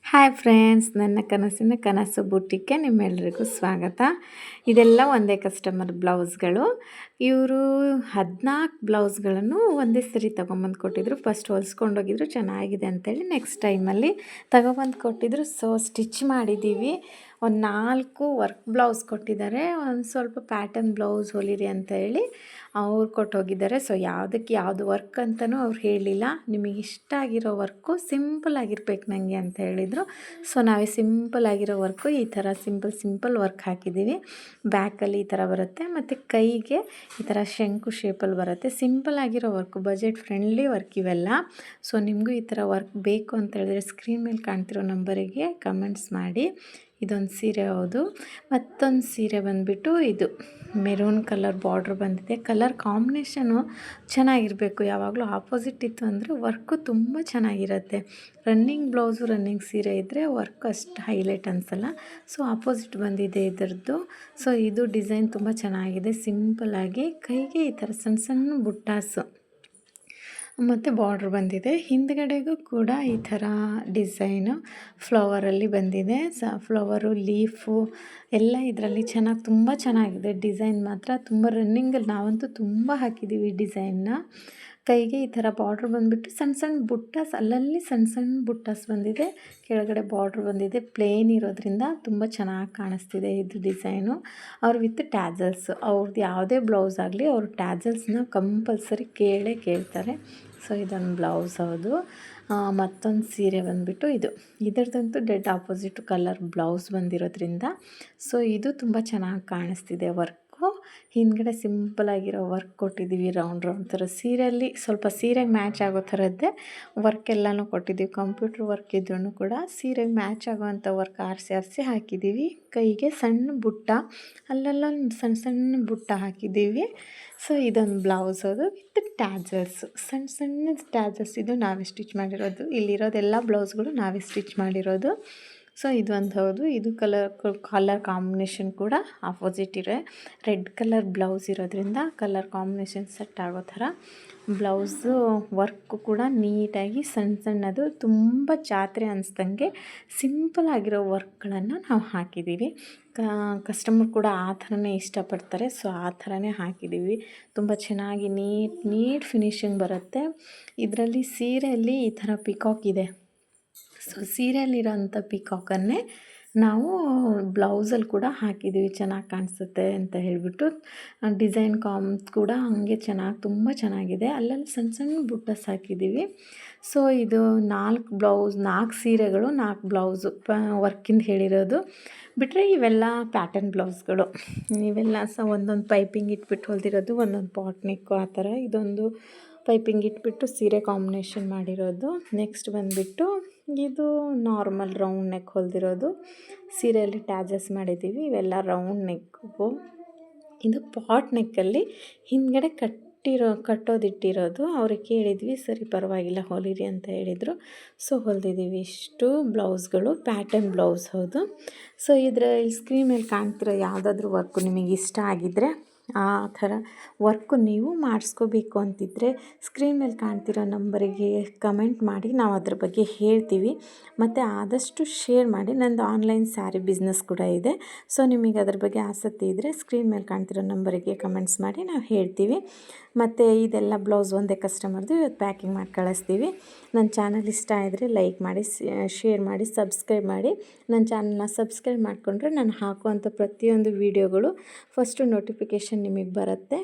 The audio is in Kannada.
ಹಾಯ್ ಫ್ರೆಂಡ್ಸ್, ನನ್ನ ಕನಸಿನ ಕನಸು ಬುಟ್ಟಿಗೆ ನಿಮ್ಮೆಲ್ಲರಿಗೂ ಸ್ವಾಗತ. ಇದೆಲ್ಲ ಒಂದೇ ಕಸ್ಟಮರ್ ಬ್ಲೌಸ್ಗಳು. ಇವರು 14 ಬ್ಲೌಸ್ಗಳನ್ನು ಒಂದೇ ಸರಿ ತೊಗೊಂಬಂದು ಕೊಟ್ಟಿದ್ರು. ಫಸ್ಟ್ ಹೊಲಿಸ್ಕೊಂಡೋಗಿದ್ರು, ಚೆನ್ನಾಗಿದೆ ಅಂತೇಳಿ ನೆಕ್ಸ್ಟ್ ಟೈಮಲ್ಲಿ ತೊಗೊಬಂದು ಕೊಟ್ಟಿದ್ರು. ಸೊ ಸ್ಟಿಚ್ ಮಾಡಿದ್ದೀವಿ. ಒಂದು 4 ವರ್ಕ್ ಬ್ಲೌಸ್ ಕೊಟ್ಟಿದ್ದಾರೆ, ಒಂದು ಸ್ವಲ್ಪ ಪ್ಯಾಟರ್ನ್ ಬ್ಲೌಸ್ ಹೊಲಿರಿ ಅಂತ ಹೇಳಿ ಅವ್ರು ಕೊಟ್ಟೋಗಿದ್ದಾರೆ. ಸೊ ಯಾವುದಕ್ಕೆ ಯಾವುದು ವರ್ಕ್ ಅಂತಲೂ ಅವ್ರು ಹೇಳಿಲ್ಲ. ನಿಮಗೆ ಇಷ್ಟ ಆಗಿರೋ ವರ್ಕು ಸಿಂಪಲ್ ಆಗಿರ್ಬೇಕು ನನಗೆ ಅಂತ ಹೇಳಿದರು. ಸೊ ನಾವೇ ಸಿಂಪಲ್ ಆಗಿರೋ ವರ್ಕು ಈ ಥರ ಸಿಂಪಲ್ ವರ್ಕ್ ಹಾಕಿದ್ದೀವಿ. ಬ್ಯಾಕಲ್ಲಿ ಈ ಥರ ಬರುತ್ತೆ, ಮತ್ತು ಕೈಗೆ ಈ ಥರ ಶಂಕು ಶೇಪಲ್ಲಿ ಬರುತ್ತೆ. ಸಿಂಪಲ್ ಆಗಿರೋ ವರ್ಕು, ಬಜೆಟ್ ಫ್ರೆಂಡ್ಲಿ ವರ್ಕ್ ಇವೆಲ್ಲ. ಸೊ ನಿಮಗೂ ಈ ಥರ ವರ್ಕ್ ಬೇಕು ಅಂತ ಹೇಳಿದ್ರೆ ಸ್ಕ್ರೀನ್ ಮೇಲೆ ಕಾಣ್ತಿರೋ ನಂಬರಿಗೆ ಕಮೆಂಟ್ಸ್ ಮಾಡಿ. ಇದೊಂದು ಸೀರೆ ಹೌದು. ಮತ್ತೊಂದು ಸೀರೆ ಬಂದುಬಿಟ್ಟು ಇದು ಮೆರೂನ್ ಕಲರ್ ಬಾರ್ಡ್ರ್ ಬಂದಿದೆ. ಕಲರ್ ಕಾಂಬಿನೇಷನು ಚೆನ್ನಾಗಿರಬೇಕು. ಯಾವಾಗಲೂ ಆಪೋಸಿಟ್ ಇತ್ತು ಅಂದರೆ ವರ್ಕು ತುಂಬ ಚೆನ್ನಾಗಿರುತ್ತೆ. ರನ್ನಿಂಗ್ ಬ್ಲೌಸು ರನ್ನಿಂಗ್ ಸೀರೆ ಇದ್ದರೆ ವರ್ಕ್ ಅಷ್ಟು ಹೈಲೈಟ್ ಅನಿಸಲ್ಲ. ಸೊ ಆಪೋಸಿಟ್ ಬಂದಿದೆ ಇದರದ್ದು. ಸೊ ಇದು ಡಿಸೈನ್ ತುಂಬ ಚೆನ್ನಾಗಿದೆ. ಸಿಂಪಲ್ಲಾಗಿ ಕೈಗೆ ಈ ಥರ ಸಣ್ಣ ಸಣ್ಣ ಬುಟ್ಟಾಸು ಮತ್ತು ಬಾರ್ಡ್ರ್ ಬಂದಿದೆ. ಹಿಂದ್ಗಡೆಗೂ ಕೂಡ ಈ ಥರ ಡಿಸೈನು ಫ್ಲವರಲ್ಲಿ ಬಂದಿದೆ. ಫ್ಲವರು, ಲೀಫು ಎಲ್ಲ ಇದರಲ್ಲಿ ತುಂಬ ಚೆನ್ನಾಗಿದೆ. ಡಿಸೈನ್ ಮಾತ್ರ ತುಂಬ ರನ್ನಿಂಗಲ್ಲಿ ನಾವಂತೂ ತುಂಬ ಹಾಕಿದ್ದೀವಿ ಡಿಸೈನ್ನ. ಕೈಗೆ ಈ ಥರ ಬಾರ್ಡ್ರ್ ಬಂದುಬಿಟ್ಟು ಸಣ್ಣ ಸಣ್ಣ ಬುಟ್ಟಾಸ್, ಅಲ್ಲಲ್ಲಿ ಸಣ್ಣ ಬುಟ್ಟಾಸ್ ಬಂದಿದೆ. ಕೆಳಗಡೆ ಬಾರ್ಡ್ರ್ ಬಂದಿದೆ. ಪ್ಲೇನ್ ಇರೋದ್ರಿಂದ ತುಂಬ ಚೆನ್ನಾಗಿ ಕಾಣಿಸ್ತಿದೆ ಇದು ಡಿಸೈನು. ಅವ್ರು ವಿತ್ ಟ್ಯಾಜಲ್ಸ್, ಅವ್ರದ್ದು ಯಾವುದೇ ಬ್ಲೌಸ್ ಆಗಲಿ ಅವರು ಟ್ಯಾಜಲ್ಸ್ನ ಕಂಪಲ್ಸರಿ ಕೇಳ್ತಾರೆ. ಸೊ ಇದೊಂದು ಬ್ಲೌಸ್ ಹೌದು. ಮತ್ತೊಂದು ಸೀರೆ ಬಂದುಬಿಟ್ಟು ಇದರದಂತೂ ಡೆಡ್ ಆಪೋಸಿಟ್ ಕಲರ್ ಬ್ಲೌಸ್ ಬಂದಿರೋದ್ರಿಂದ ಸೊ ಇದು ತುಂಬ ಚೆನ್ನಾಗಿ ಕಾಣಿಸ್ತಿದೆ ವರ್ಕು. ಹಿಂದ್ಗಡೆ ಸಿಂಪಲಾಗಿರೋ ವರ್ಕ್ ಕೊಟ್ಟಿದ್ದೀವಿ, ರೌಂಡ್ ಥರ. ಸೀರೆಯಲ್ಲಿ ಸ್ವಲ್ಪ ಸೀರೆಗೆ ಮ್ಯಾಚ್ ಆಗೋ ಥರದ್ದೇ ವರ್ಕ್ ಎಲ್ಲನೂ ಕೊಟ್ಟಿದ್ದೀವಿ. ಕಂಪ್ಯೂಟ್ರ್ ವರ್ಕ್ ಇದ್ರೂ ಕೂಡ ಸೀರೆಗೆ ಮ್ಯಾಚ್ ಆಗೋವಂಥ ವರ್ಕ್ ಆರಿಸಿ ಹಾಕಿದ್ದೀವಿ. ಕೈಗೆ ಸಣ್ಣ ಬುಟ್ಟ, ಅಲ್ಲಲ್ಲೊಂದು ಸಣ್ಣ ಬುಟ್ಟ ಹಾಕಿದ್ದೀವಿ. ಸೊ ಇದೊಂದು ಬ್ಲೌಸ್ ಅದು ವಿತ್ ಟ್ಯಾಜಲ್ಸ್, ಸಣ್ಣ ಟ್ಯಾಜಲ್ಸ್. ಇದು ನಾವೇ ಸ್ಟಿಚ್ ಮಾಡಿರೋದು. ಇಲ್ಲಿರೋದೆಲ್ಲ ಬ್ಲೌಸ್ಗಳು ನಾವೇ ಸ್ಟಿಚ್ ಮಾಡಿರೋದು. ಸೊ ಇದೊಂದು ಹೌದು. ಇದು ಕಲರ್ ಕಾಂಬಿನೇಷನ್ ಕೂಡ ಆಪೋಸಿಟ್ ಇರೋ ರೆಡ್ ಕಲರ್ ಬ್ಲೌಸ್ ಇರೋದ್ರಿಂದ ಕಲರ್ ಕಾಂಬಿನೇಷನ್ ಸೆಟ್ ಆಗೋ ಥರ ಬ್ಲೌಸು. ವರ್ಕು ಕೂಡ ನೀಟಾಗಿ ಸಣ್ಣದು, ತುಂಬ ಜಾತ್ರೆ ಅನಿಸ್ದಂಗೆ ಸಿಂಪಲ್ ಆಗಿರೋ ವರ್ಕ್ಗಳನ್ನು ನಾವು ಹಾಕಿದ್ದೀವಿ. ಕಸ್ಟಮರ್ ಕೂಡ ಆ ಥರನೇ ಇಷ್ಟಪಡ್ತಾರೆ. ಸೊ ಆ ಥರನೇ ಹಾಕಿದ್ದೀವಿ. ತುಂಬ ಚೆನ್ನಾಗಿ ನೀಟ್ ಫಿನಿಶಿಂಗ್ ಬರುತ್ತೆ. ಇದರಲ್ಲಿ ಸೀರೆಯಲ್ಲಿ ಈ ಥರ ಪಿಕಾಕ್ ಇದೆ. ಸೊ ಸೀರೆಯಲ್ಲಿರೋಂಥ ಪಿಕಾಕನ್ನೇ ನಾವು ಬ್ಲೌಸಲ್ಲಿ ಕೂಡ ಹಾಕಿದ್ದೀವಿ, ಚೆನ್ನಾಗಿ ಕಾಣಿಸುತ್ತೆ ಅಂತ ಹೇಳಿಬಿಟ್ಟು. ಡಿಸೈನ್ ಕೂಡ ಹಂಗೆ ತುಂಬ ಚೆನ್ನಾಗಿದೆ. ಅಲ್ಲಲ್ಲಿ ಸಣ್ಣ ಬುಟ್ಟಾಸ್ ಹಾಕಿದ್ದೀವಿ. ಸೊ ಇದು 4 ಸೀರೆಗಳು 4 ಬ್ಲೌಸು ವರ್ಕಿಂದ ಹೇಳಿರೋದು. ಬಿಟ್ಟರೆ ಇವೆಲ್ಲ ಪ್ಯಾಟರ್ನ್ ಬ್ಲೌಸ್ಗಳು. ಇವೆಲ್ಲ ಒಂದೊಂದು ಪೈಪಿಂಗ್ ಇಟ್ಬಿಟ್ಟು ಹೊಲ್ದಿರೋದು, ಒಂದೊಂದು ಪಾಟ್ ನೆಕ್ಕು ಆ ಥರ. ಇದೊಂದು ಪೈಪಿಂಗ್ ಇಟ್ಬಿಟ್ಟು ಸೀರೆ ಕಾಂಬಿನೇಷನ್ ಮಾಡಿರೋದು. ನೆಕ್ಸ್ಟ್ ಬಂದುಬಿಟ್ಟು ಇದು ನಾರ್ಮಲ್ ರೌಂಡ್ ನೆಕ್ ಹೊಲ್ದಿರೋದು. ಸೀರೆಯಲ್ಲಿ ಟ್ಯಾಜಸ್ ಮಾಡಿದ್ದೀವಿ. ಇವೆಲ್ಲ ರೌಂಡ್ ನೆಕ್ಕು. ಇದು ಪಾಟ್ ನೆಕ್ಕಲ್ಲಿ ಹಿಂದ್ಗಡೆ ಕಟ್ಟೋದಿಟ್ಟಿರೋದು. ಅವ್ರಿಗೆ ಕೇಳಿದ್ವಿ, ಸರಿ ಪರವಾಗಿಲ್ಲ ಹೊಲಿರಿ ಅಂತ ಹೇಳಿದರು. ಸೊ ಹೊಲಿದಿದ್ದೀವಿ. ಇಷ್ಟು ಬ್ಲೌಸ್ಗಳು ಪ್ಯಾಟರ್ನ್ ಬ್ಲೌಸ್ ಹೌದು. ಸೊ ಇದರಲ್ಲಿ ಸ್ಕ್ರೀನ್ ಮೇಲೆ ಕಾಣ್ತಿರೋ ಯಾವುದಾದ್ರೂ ವರ್ಕು ನಿಮಗೆ ಇಷ್ಟ ಆಗಿದ್ದರೆ, ಆ ಥರ ವರ್ಕು ನೀವು ಮಾಡಿಸ್ಕೋಬೇಕು ಅಂತಿದ್ದರೆ ಸ್ಕ್ರೀನ್ ಮೇಲೆ ಕಾಣ್ತಿರೋ ನಂಬರಿಗೆ ಕಮೆಂಟ್ ಮಾಡಿ, ನಾವು ಅದ್ರ ಬಗ್ಗೆ ಹೇಳ್ತೀವಿ. ಮತ್ತು ಆದಷ್ಟು ಶೇರ್ ಮಾಡಿ. ನಂದು ಆನ್ಲೈನ್ ಸ್ಯಾರಿ ಬಿಸ್ನೆಸ್ ಕೂಡ ಇದೆ. ಸೊ ನಿಮಗೆ ಅದ್ರ ಬಗ್ಗೆ ಆಸಕ್ತಿ ಇದ್ದರೆ ಸ್ಕ್ರೀನ್ ಮೇಲೆ ಕಾಣ್ತಿರೋ ನಂಬರಿಗೆ ಕಮೆಂಟ್ಸ್ ಮಾಡಿ, ನಾವು ಹೇಳ್ತೀವಿ. ಮತ್ತು ಇದೆಲ್ಲ ಬ್ಲೌಸ್ ಒಂದೇ ಕಸ್ಟಮರ್ದು. ಇವತ್ತು ಪ್ಯಾಕಿಂಗ್ ಮಾಡಿ ಕಳಿಸ್ತೀವಿ. ನನ್ನ ಚಾನಲ್ ಇಷ್ಟ ಆಗಿದ್ರೆ ಲೈಕ್ ಮಾಡಿ, ಶೇರ್ ಮಾಡಿ, ಸಬ್ಸ್ಕ್ರೈಬ್ ಮಾಡಿ. ನನ್ನ ಚಾನಲ್ನ ಸಬ್ಸ್ಕ್ರೈಬ್ ಮಾಡಿಕೊಂಡ್ರೆ ನಾನು ಹಾಕುವಂಥ ಪ್ರತಿಯೊಂದು ವೀಡಿಯೋಗಳು ಫಸ್ಟು ನೋಟಿಫಿಕೇಷನ್ ನಿಮಗೆ ಬರುತ್ತೆ.